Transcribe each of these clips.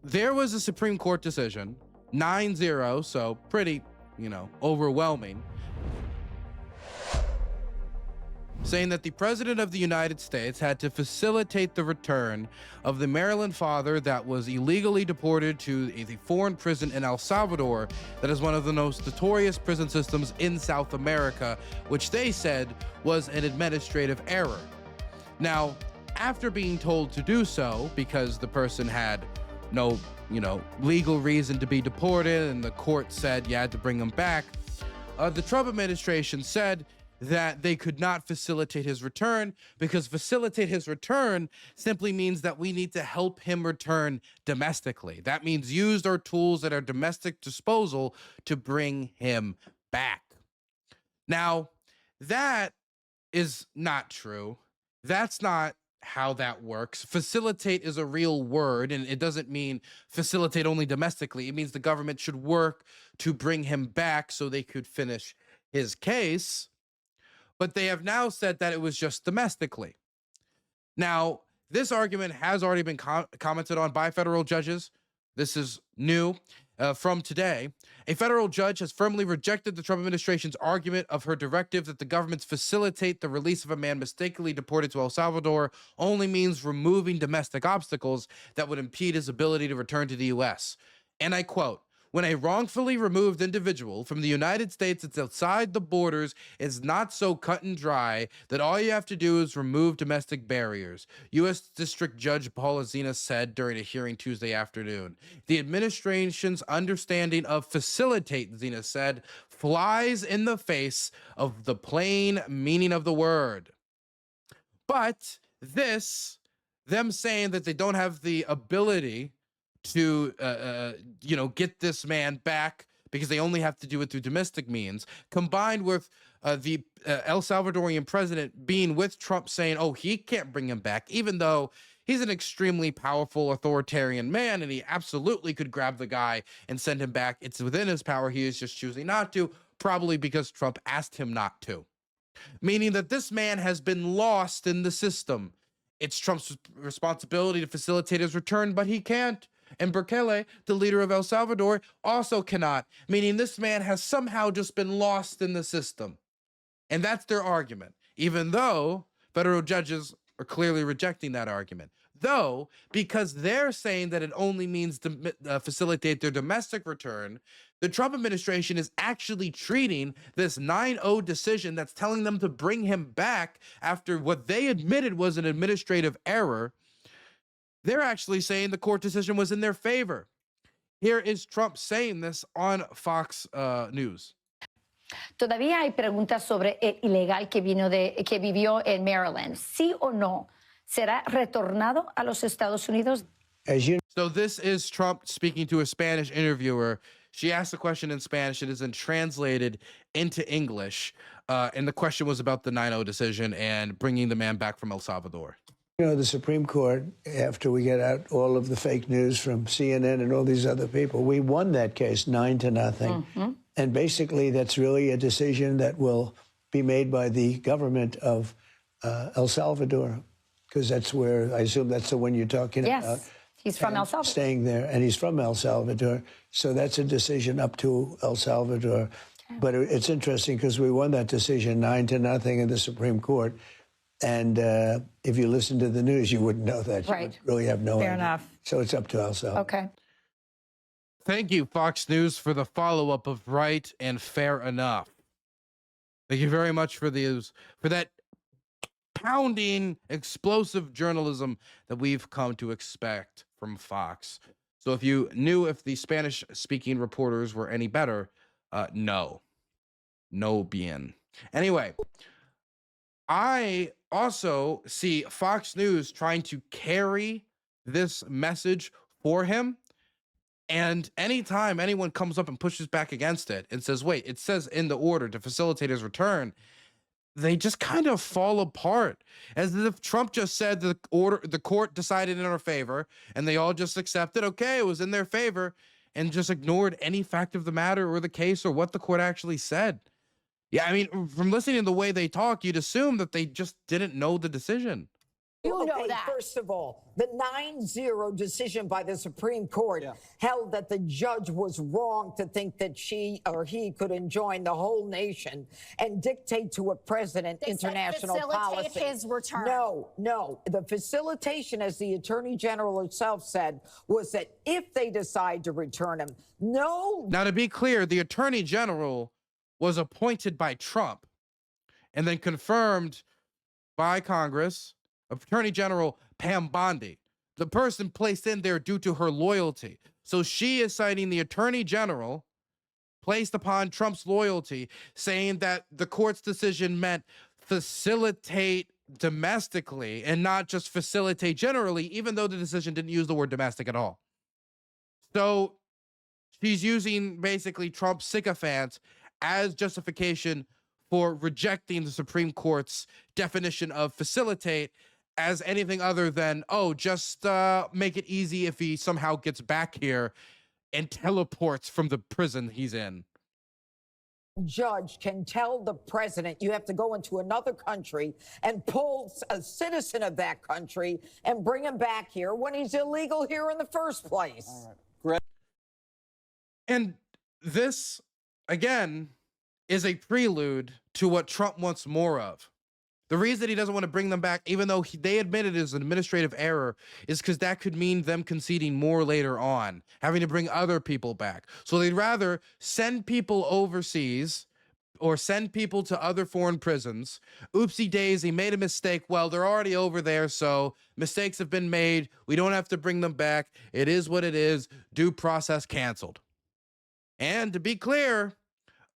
there was a Supreme Court decision, 9-0, so pretty, overwhelming, saying that the President of the United States had to facilitate the return of the Maryland father that was illegally deported to the foreign prison in El Salvador, that is one of the most notorious prison systems in South America, which they said was an administrative error. Now, after being told to do so, because the person had no, legal reason to be deported, and the court said you had to bring him back, the Trump administration said that they could not facilitate his return, because facilitate his return simply means that we need to help him return domestically. That means use our tools at our domestic disposal to bring him back. Now, that is not true. That's not how that works. Facilitate is a real word, and it doesn't mean facilitate only domestically. It means the government should work to bring him back so they could finish his case. But they have now said that it was just domestically. Now, this argument has already been commented on by federal judges. This is new from today. A federal judge has firmly rejected the Trump administration's argument of her directive that the government's facilitate the release of a man mistakenly deported to El Salvador only means removing domestic obstacles that would impede his ability to return to the U.S. And I quote, "When a wrongfully removed individual from the United States that's outside the borders is not so cut and dry that all you have to do is remove domestic barriers," U.S. District Judge Paula Zena said during a hearing Tuesday afternoon. The administration's understanding of facilitate, Zena said, flies in the face of the plain meaning of the word. But them saying that they don't have the ability to get this man back because they only have to do it through domestic means, combined with the El Salvadorian president being with Trump saying, oh, he can't bring him back, even though he's an extremely powerful authoritarian man and he absolutely could grab the guy and send him back. It's within his power. He is just choosing not to, probably because Trump asked him not to, meaning that this man has been lost in the system. It's Trump's responsibility to facilitate his return, but he can't. And Bukele, the leader of El Salvador, also cannot, meaning this man has somehow just been lost in the system. And that's their argument, even though federal judges are clearly rejecting that argument. Though, because they're saying that it only means to facilitate their domestic return, the Trump administration is actually treating this 9-0 decision that's telling them to bring him back after what they admitted was an administrative error. They're actually saying the court decision was in their favor. Here is Trump saying this on Fox News. Todavía hay preguntas sobre el ilegal que vivió en Maryland. ¿Sí o no será retornado a los Estados Unidos? So this is Trump speaking to a Spanish interviewer. She asked the question in Spanish. It is then translated into English. And the question was about the 9-0 decision and bringing the man back from El Salvador. The Supreme Court, after we get out all of the fake news from CNN and all these other people, we won that case 9-0. Mm-hmm. And basically, that's really a decision that will be made by the government of El Salvador, because that's where, I assume that's the one you're talking about. Yes, he's from El Salvador. Staying there, and he's from El Salvador. So that's a decision up to El Salvador. Okay. But it's interesting because we won that decision 9-0 in the Supreme Court. And if you listen to the news, you wouldn't know that. Right. You would really have no idea. Fair enough. So it's up to El Salvador. Okay. Thank you, Fox News, for the follow-up of right and fair enough. Thank you very much for that pounding, explosive journalism that we've come to expect from Fox. So if you knew if the Spanish-speaking reporters were any better, no. No bien. Anyway, I also see Fox News trying to carry this message for him. And anytime anyone comes up and pushes back against it and says, wait, it says in the order to facilitate his return, they just kind of fall apart, as if Trump just said the court decided in our favor, and they all just accepted, okay, it was in their favor, and just ignored any fact of the matter or the case or what the court actually said. Yeah, I mean, from listening to the way they talk, you'd assume that they just didn't know the decision. You know Okay, that. first of all, the 9-0 decision by the Supreme Court held that the judge was wrong to think that she or he could enjoin the whole nation and dictate to a president They said international policy. facilitate his return. No. The facilitation, as the Attorney General herself said, was that if they decide to return him, Now, to be clear, the Attorney General was appointed by Trump and then confirmed by Congress. Attorney General Pam Bondi, the person placed in there due to her loyalty. So she is citing the Attorney General placed upon Trump's loyalty, saying that the court's decision meant facilitate domestically and not just facilitate generally, even though the decision didn't use the word domestic at all. So she's using basically Trump's sycophants as justification for rejecting the Supreme Court's definition of facilitate as anything other than, oh, just make it easy if he somehow gets back here and teleports from the prison he's in. judge can tell the president you have to go into another country and pull a citizen of that country and bring him back here when he's illegal here in the first place. All right. Greg. And this, again, is a prelude to what Trump wants more of. The reason he doesn't want to bring them back, even though they admit it is an administrative error, is because that could mean them conceding more later on, having to bring other people back. So they'd rather send people overseas or send people to other foreign prisons. Oopsie daisy, made a mistake. Well, they're already over there, so mistakes have been made. We don't have to bring them back. It is what it is. Due process canceled. And to be clear,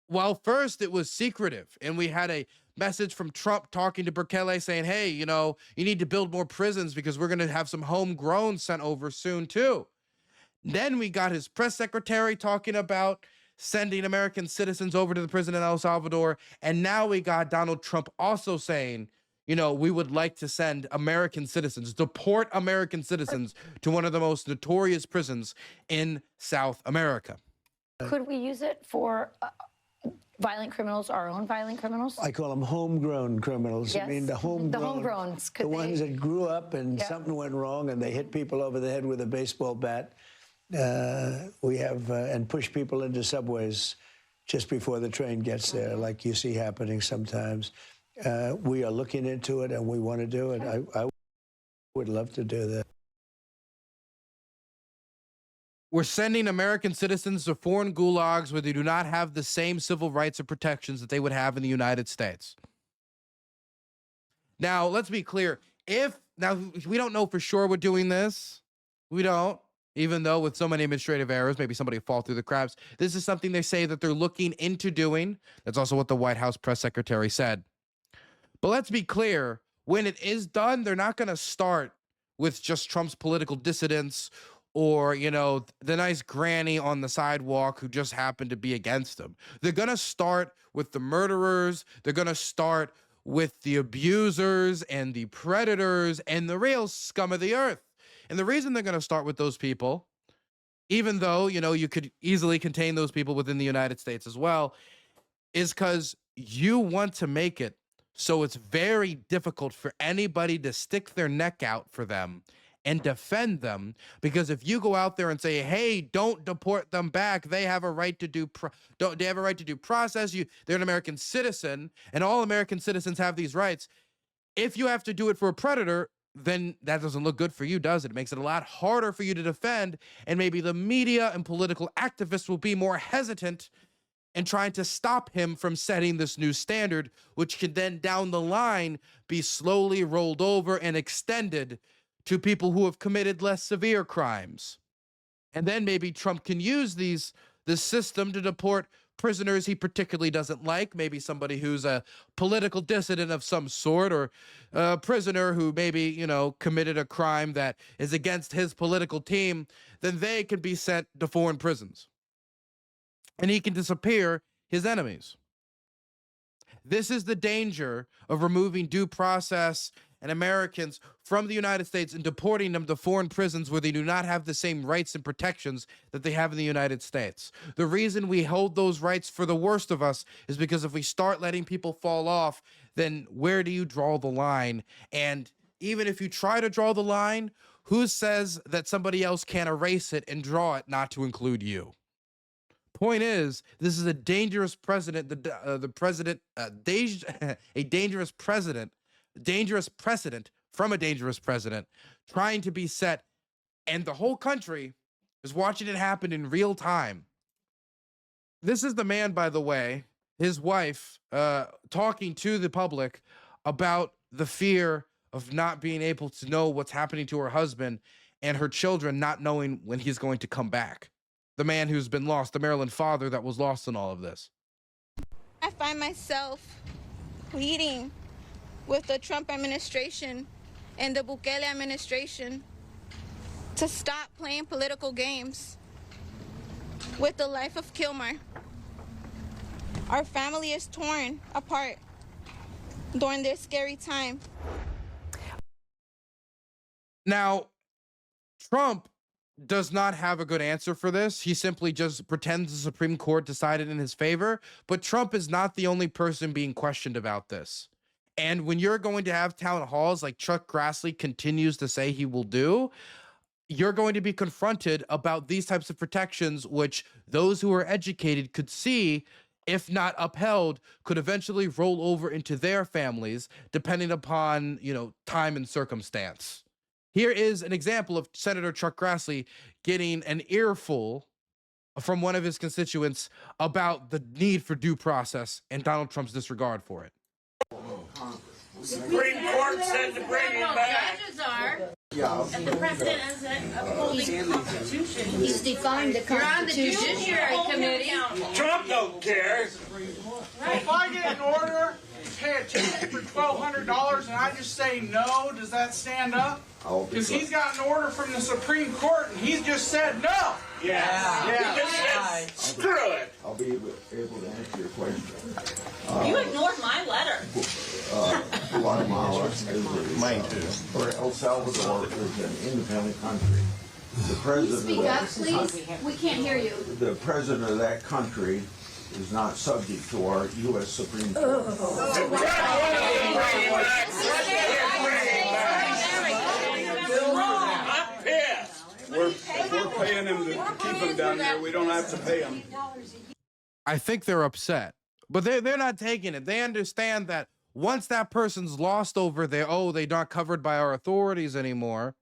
while first it was secretive and we had a message from Trump talking to Bukele saying, hey, you know, you need to build more prisons because we're going to have some homegrown sent over soon too. Then we got his press secretary talking about sending American citizens over to the prison in El Salvador. And now we got Donald Trump also saying, you know, we would like to send American citizens, deport American citizens to one of the most notorious prisons in South America. Could we use it for violent criminals, our own violent criminals? I call them homegrown criminals. Yes. I mean, the homegrowns. The ones that grew up and something went wrong and they hit people over the head with a baseball bat. We have, and push people into subways just before the train gets there, like you see happening sometimes. We are looking into it and we want to do it. I would love to do that. We're sending American citizens to foreign gulags where they do not have the same civil rights and protections that they would have in the United States. Now, let's be clear. Now, we don't know for sure we're doing this. We don't. Even though with so many administrative errors, maybe somebody fall through the cracks. This is something they say that they're looking into doing. That's also what the White House press secretary said. But let's be clear. When it is done, they're not going to start with just Trump's political dissidents or, you know, the nice granny on the sidewalk who just happened to be against him. They're going to start with the murderers. They're going to start with the abusers and the predators and the real scum of the earth. And the reason they're going to start with those people, even though, you know, you could easily contain those people within the United States as well, is because you want to make it so it's very difficult for anybody to stick their neck out for them and defend them, because if you go out there and say, hey, don't deport them back, they have a right to due process, they're an American citizen and all American citizens have these rights. If you have to do it for a predator, then that doesn't look good for you, does it? It makes it a lot harder for you to defend, and maybe the media and political activists will be more hesitant in trying to stop him from setting this new standard, which can then down the line be slowly rolled over and extended to people who have committed less severe crimes. And then maybe Trump can use this system to deport prisoners he particularly doesn't like, maybe somebody who's a political dissident of some sort, or a prisoner who maybe, you know, committed a crime that is against his political team, then they can be sent to foreign prisons. And he can disappear his enemies. This is the danger of removing due process and Americans from the United States and deporting them to foreign prisons where they do not have the same rights and protections that they have in the United States. The reason we hold those rights for the worst of us is because if we start letting people fall off, then where do you draw the line? And even if you try to draw the line, who says that somebody else can't erase it and draw it not to include you? Point is, this is a dangerous precedent. A dangerous precedent from a dangerous president trying to be set, and the whole country is watching it happen in real time. This is the man, by the way, his wife, talking to the public about the fear of not being able to know what's happening to her husband and her children not knowing when he's going to come back. The man who's been lost, the Maryland father that was lost in all of this. I find myself pleading with the Trump administration and the Bukele administration to stop playing political games with the life of Kilmer. Our family is torn apart during this scary time. Now, Trump does not have a good answer for this. He simply just pretends the Supreme Court decided in his favor. But Trump is not the only person being questioned about this. And when you're going to have town halls like Chuck Grassley continues to say he will do, you're going to be confronted about these types of protections, which those who are educated could see, if not upheld, could eventually roll over into their families, depending upon, time and circumstance. Here is an example of Senator Chuck Grassley getting an earful from one of his constituents about the need for due process and Donald Trump's disregard for it. Supreme Court said to bring him back. Judges are. And the president is upholding the Constitution. He's defined the You're on the Constitution. Judiciary Committee. Trump don't care. If I get an order to pay a ticket for $1,200 and I just say no, does that stand up? Because he's got an order from the Supreme Court and he's just said no. Yeah. He just said, screw it. I'll be able to answer your question. You ignored my letter. Guatemala or El Salvador is an independent country. The president Speak up, please. We can't hear you. The president of that country is not subject to our U.S. Supreme Court. I'm pissed. If we're paying them to keep them down there, we don't have to pay them. I think they're upset, but they're not taking it. They understand that once that person's lost over there, they're not covered by our authorities anymore.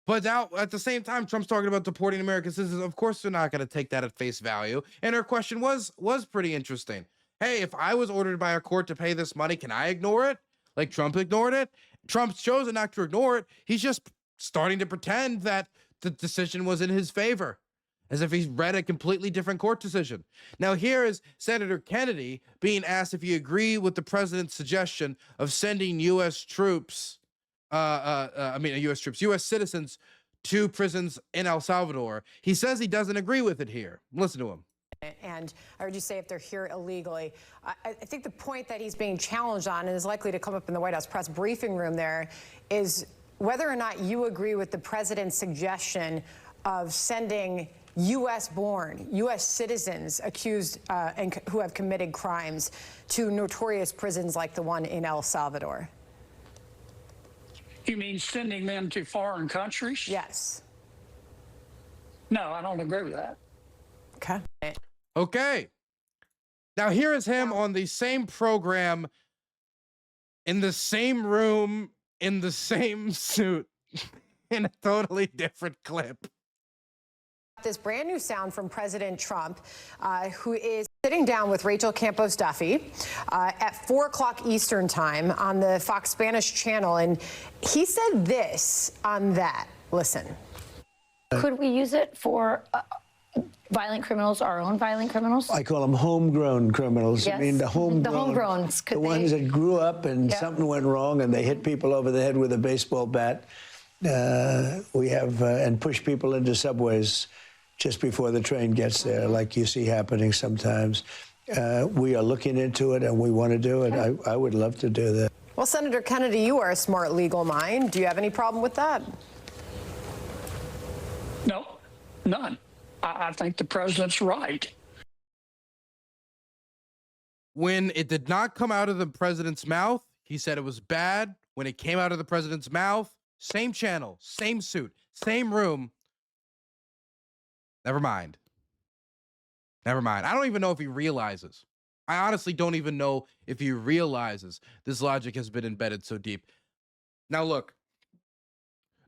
But now, at the same time, Trump's talking about deporting American citizens. Of course, they're not going to take that at face value. And her question was pretty interesting. Hey, if I was ordered by a court to pay this money, can I ignore it? Like Trump ignored it? Trump's chosen not to ignore it. He's just starting to pretend that the decision was in his favor, as if he's read a completely different court decision. Now, here is Senator Kennedy being asked if he agreed with the president's suggestion of sending U.S. troops, U.S. citizens to prisons in El Salvador. He says he doesn't agree with it here. Listen to him. And I heard you say if they're here illegally. I think the point that he's being challenged on and is likely to come up in the White House press briefing room there is whether or not you agree with the president's suggestion of sending U.S.-born, U.S. citizens accused and who have committed crimes to notorious prisons like the one in El Salvador. You mean sending them to foreign countries? Yes. No, I don't agree with that. Okay. Now, here is him on the same program, in the same room, in the same suit, in a totally different clip. This brand new sound from President Trump, who is sitting down with Rachel Campos Duffy at 4 o'clock Eastern time on the Fox Spanish channel. And he said this on that. Listen. Could we use it for violent criminals, our own violent criminals? I call them homegrown criminals. Yes. I mean, the homegrowns. The ones that grew up and something went wrong and they hit people over the head with a baseball bat. We have, and push people into subways just before the train gets there, like you see happening sometimes. We are looking into it and we want to do it. I would love to do that. Well, Senator Kennedy, you are a smart legal mind. Do you have any problem with that? No, none. I think the president's right. When it did not come out of the president's mouth, he said it was bad. when it came out of the president's mouth, same channel, same suit, same room. Never mind. Never mind. I don't even know if he realizes. I honestly don't even know if he realizes this logic has been embedded so deep. Now, look,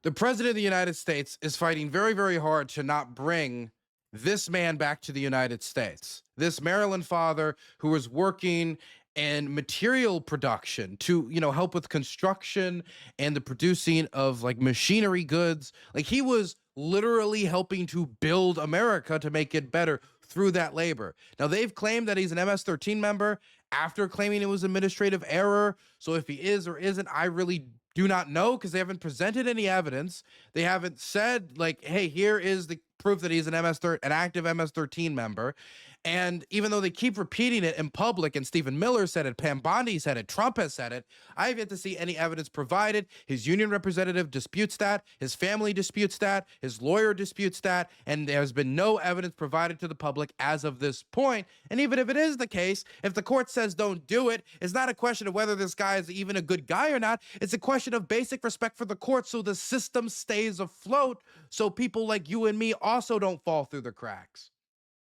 the president of the United States is fighting very, very hard to not bring this man back to the United States. This Maryland father who was working in material production to, help with construction and the producing of like machinery goods. Like he was literally helping to build America to make it better through that labor. Now they've claimed that he's an MS-13 member after claiming it was administrative error. So if he is or isn't, I really do not know because they haven't presented any evidence. They haven't said like, hey, here is the proof that he's an active MS-13 member. And even though they keep repeating it in public, and Stephen Miller said it, Pam Bondi said it, Trump has said it, I have yet to see any evidence provided. His union representative disputes that, his family disputes that, his lawyer disputes that, and there has been no evidence provided to the public as of this point. And even if it is the case, if the court says don't do it, it's not a question of whether this guy is even a good guy or not. It's a question of basic respect for the court so the system stays afloat so people like you and me also don't fall through the cracks.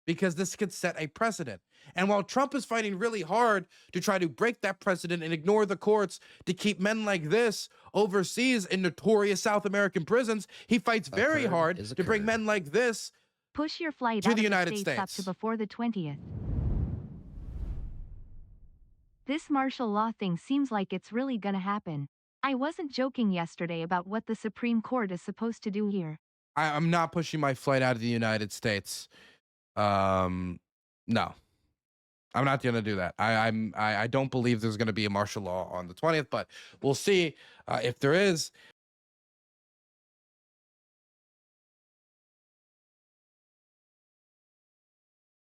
Because this could set a precedent. And while Trump is fighting really hard to try to break that precedent and ignore the courts to keep men like this overseas in notorious South American prisons, he fights very hard to bring men like this Push your flight to out the of United the States up States. to before the 20th. This martial law thing seems like it's really gonna happen. I wasn't joking yesterday about what the Supreme Court is supposed to do here. I'm not pushing my flight out of the United States. No, I'm not going to do that. I don't believe there's going to be a martial law on the 20th, but we'll see if there is.